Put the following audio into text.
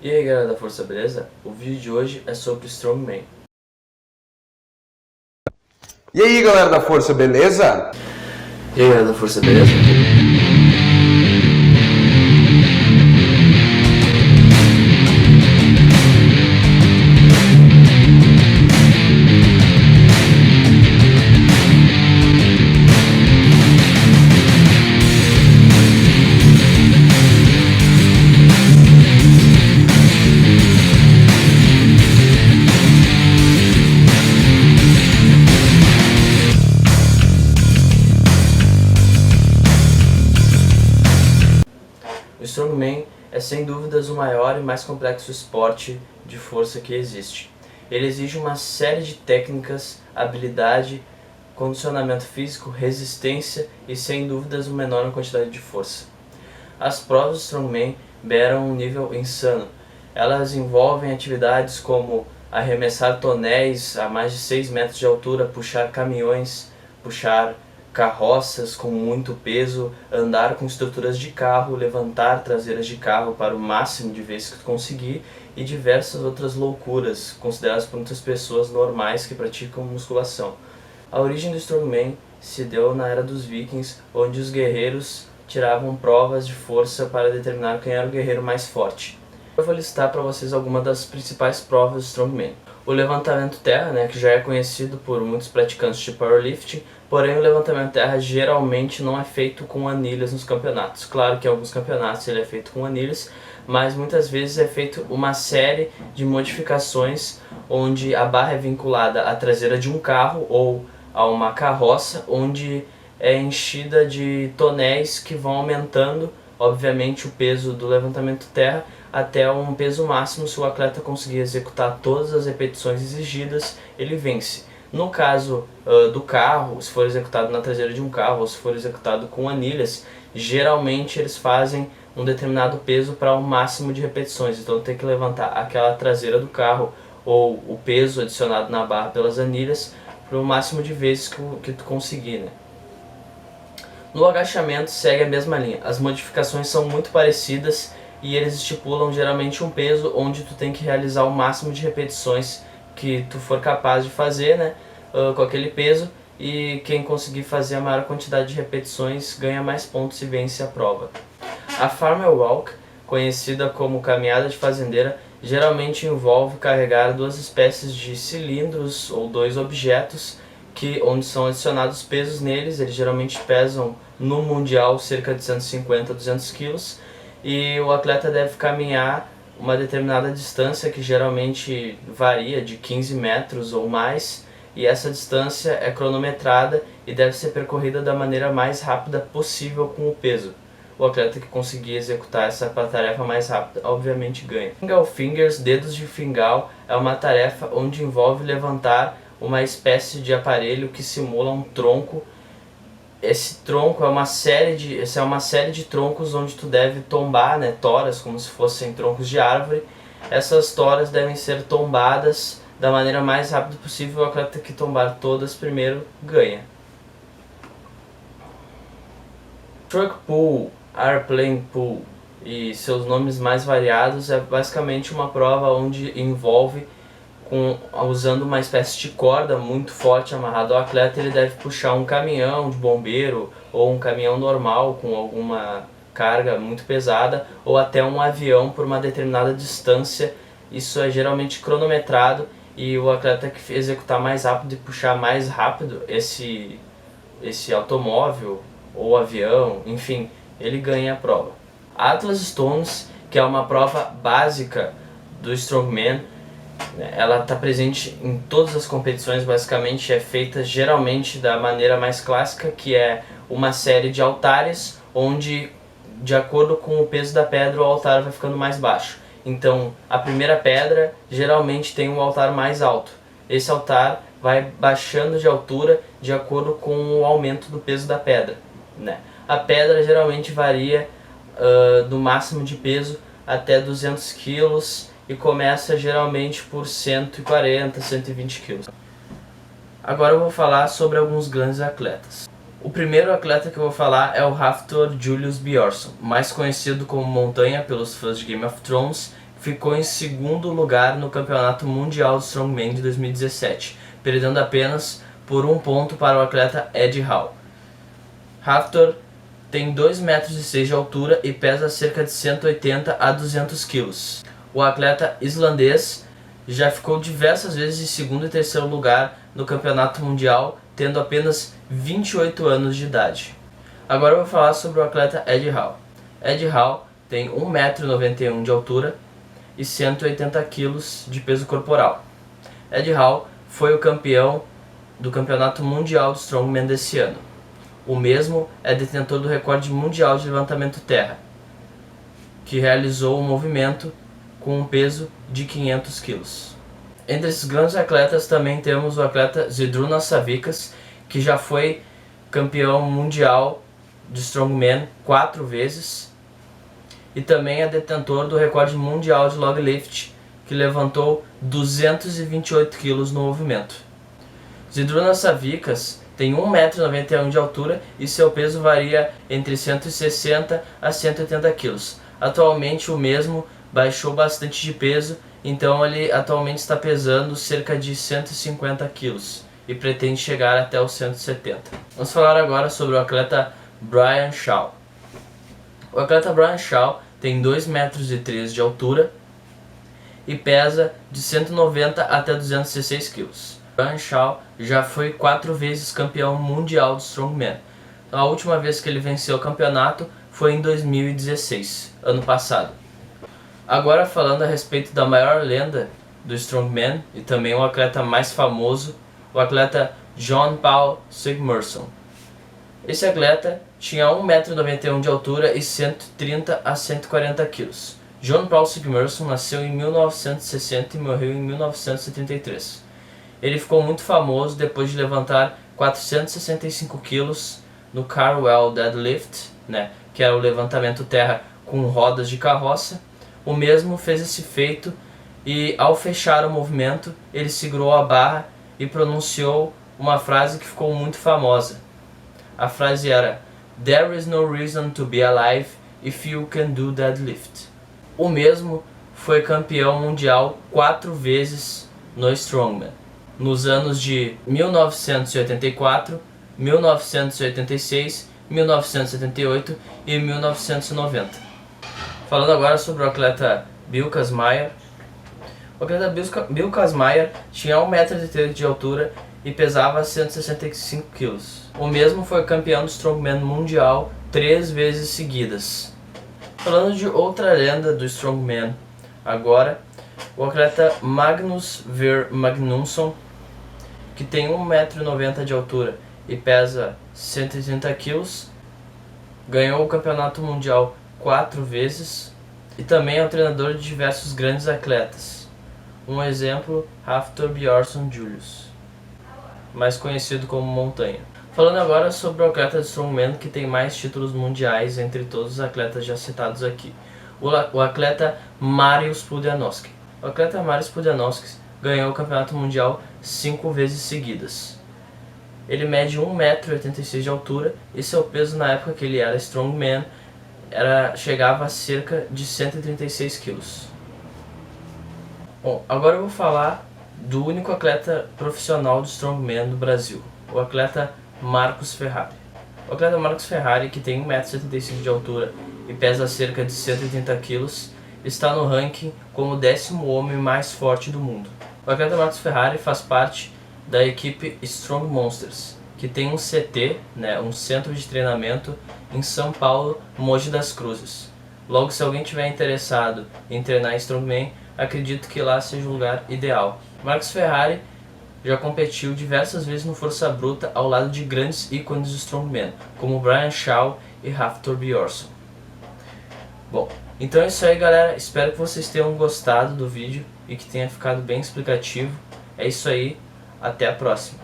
E aí galera da Força, beleza? O vídeo de hoje é sobre Strongman. E aí galera da Força, beleza? E aí galera da Força, beleza? O Strongman é sem dúvidas o maior e mais complexo esporte de força que existe. Ele exige uma série de técnicas, habilidade, condicionamento físico, resistência e sem dúvidas uma enorme quantidade de força. As provas do Strongman beiram um nível insano. Elas envolvem atividades como arremessar tonéis a mais de 6 metros de altura, puxar caminhões, puxar carroças com muito peso, andar com estruturas de carro, levantar traseiras de carro para o máximo de vezes que tu conseguir e diversas outras loucuras consideradas por muitas pessoas normais que praticam musculação. A origem do Strongman se deu na era dos Vikings, onde os guerreiros tiravam provas de força para determinar quem era o guerreiro mais forte. Eu vou listar para vocês algumas das principais provas do Strongman. O levantamento terra, que já é conhecido por muitos praticantes de powerlifting, porém o levantamento terra geralmente não é feito com anilhas nos campeonatos. Claro que em alguns campeonatos ele é feito com anilhas, mas muitas vezes é feito uma série de modificações onde a barra é vinculada à traseira de um carro ou a uma carroça, onde é enchida de tonéis que vão aumentando, obviamente, o peso do levantamento terra até um peso máximo. Se o atleta conseguir executar todas as repetições exigidas, ele vence. No caso do carro, se for executado na traseira de um carro ou se for executado com anilhas, geralmente eles fazem um determinado peso para um máximo de repetições. Então tem que levantar aquela traseira do carro ou o peso adicionado na barra pelas anilhas para o máximo de vezes que tu conseguir, né? No agachamento segue a mesma linha. As modificações são muito parecidas e eles estipulam geralmente um peso onde tu tem que realizar o máximo de repetições que tu for capaz de fazer, né, com aquele peso, e quem conseguir fazer a maior quantidade de repetições ganha mais pontos e vence a prova. A Farmer Walk, conhecida como caminhada de fazendeira, geralmente envolve carregar duas espécies de cilindros ou dois objetos onde são adicionados pesos neles. Eles geralmente pesam no mundial cerca de 150 a 200 kg e o atleta deve caminhar uma determinada distância que geralmente varia de 15 metros ou mais, e essa distância é cronometrada e deve ser percorrida da maneira mais rápida possível com o peso. O atleta que conseguir executar essa tarefa mais rápida, obviamente ganha. Fingal Fingers, dedos de fingal, é uma tarefa onde envolve levantar uma espécie de aparelho que simula um tronco. Esse tronco é uma série de troncos onde tu deve tombar, né, toras, como se fossem troncos de árvore. Essas toras devem ser tombadas da maneira mais rápida possível. O atleta que tombar todas primeiro ganha. Truck Pull, Airplane Pull e seus nomes mais variados é basicamente uma prova onde envolve usando uma espécie de corda muito forte amarrado ao atleta. Ele deve puxar um caminhão de bombeiro ou um caminhão normal com alguma carga muito pesada ou até um avião por uma determinada distância. Isso é geralmente cronometrado e o atleta que executar mais rápido e puxar mais rápido esse automóvel ou avião, enfim, ele ganha a prova. Atlas Stones, que é uma prova básica do Strongman, ela está presente em todas as competições. Basicamente é feita geralmente da maneira mais clássica, que é uma série de altares onde, de acordo com o peso da pedra, o altar vai ficando mais baixo. Então a primeira pedra geralmente tem um altar mais alto. Esse altar vai baixando de altura de acordo com o aumento do peso da pedra, né? A pedra geralmente varia do máximo de peso até 200 kg e começa geralmente por 140, 120 kg. Agora eu vou falar sobre alguns grandes atletas. O primeiro atleta que eu vou falar é o Hafthor Julius Björnsson, mais conhecido como Montanha pelos fãs de Game of Thrones. ficou em segundo lugar no Campeonato Mundial de Strongman de 2017, perdendo apenas por 1 ponto para o atleta Eddie Hall. Hafthor tem 2,6 metros de altura e pesa cerca de 180 a 200 quilos. O atleta islandês já ficou diversas vezes em segundo e terceiro lugar no Campeonato Mundial, tendo apenas 28 anos de idade. Agora eu vou falar sobre o atleta Eddie Hall. Eddie Hall tem 1,91 m de altura e 180 kg de peso corporal. Eddie Hall foi o campeão do Campeonato Mundial de Strongman desse ano. O mesmo é detentor do recorde mundial de levantamento terra, que realizou um movimento com um peso de 500 kg. Entre esses grandes atletas também temos o atleta Zydrunas Savickas, que já foi campeão mundial de Strongman 4 vezes e também é detentor do recorde mundial de log lift, que levantou 228 kg no movimento. Zydrunas Savickas tem 1,91 m de altura e seu peso varia entre 160 a 180 kg. Atualmente o mesmo baixou bastante de peso, então ele atualmente está pesando cerca de 150 kg e pretende chegar até os 170. Vamos falar agora sobre o atleta Brian Shaw. O atleta Brian Shaw tem 2,3 metros de altura e pesa de 190 até 216 kg. Brian Shaw já foi 4 vezes campeão mundial de Strongman. A última vez que ele venceu o campeonato foi em 2016, ano passado. Agora falando a respeito da maior lenda do Strongman e também o atleta mais famoso, o atleta John Paul Sigmarsson. Esse atleta tinha 1,91 m de altura e 130 a 140 kg. John Paul Sigmarsson nasceu em 1960 e morreu em 1973. Ele ficou muito famoso depois de levantar 465 kg no Cartwheel Deadlift, que é o levantamento terra com rodas de carroça. O mesmo fez esse feito e, ao fechar o movimento, ele segurou a barra e pronunciou uma frase que ficou muito famosa. A frase era: "There is no reason to be alive if you can do deadlift." O mesmo foi campeão mundial 4 vezes no Strongman, nos anos de 1984, 1986, 1978 e 1990. Falando agora sobre o atleta Bill Kazmaier. O atleta Bill Kazmaier tinha 1,3 m de altura e pesava 165 kg. O mesmo foi campeão do Strongman mundial 3 vezes seguidas. Falando de outra lenda do Strongman agora, o atleta Magnus Ver Magnusson, que tem 1,90 m de altura e pesa 130 kg, ganhou o campeonato mundial 4 vezes e também é o treinador de diversos grandes atletas. Um exemplo, Hafthor Bjornsson Julius, mais conhecido como Montanha. Falando agora sobre o atleta de Strongman que tem mais títulos mundiais entre todos os atletas já citados aqui, o atleta Mariusz Pudzianowski. O atleta Mariusz Pudzianowski ganhou o campeonato mundial 5 vezes seguidas. Ele mede 1,86 m de altura e seu peso na época que ele era Strongman chegava a cerca de 136 kg. Bom, agora eu vou falar do único atleta profissional do Strongman do Brasil, o atleta Marcos Ferrari. O atleta Marcos Ferrari, que tem 1,75 m de altura e pesa cerca de 130 kg, está no ranking como o 10º homem mais forte do mundo. O atleta Marcos Ferrari faz parte da equipe Strong Monsters, que tem um CT, um centro de treinamento em São Paulo, Mogi das Cruzes. Logo, se alguém tiver interessado em treinar Strongman, acredito que lá seja o lugar ideal. Marcos Ferrari já competiu diversas vezes no Força Bruta ao lado de grandes ícones do Strongman, como Brian Shaw e Hafthor Bjornsson. Bom, então é isso aí, galera. Espero que vocês tenham gostado do vídeo e que tenha ficado bem explicativo. É isso aí, até a próxima.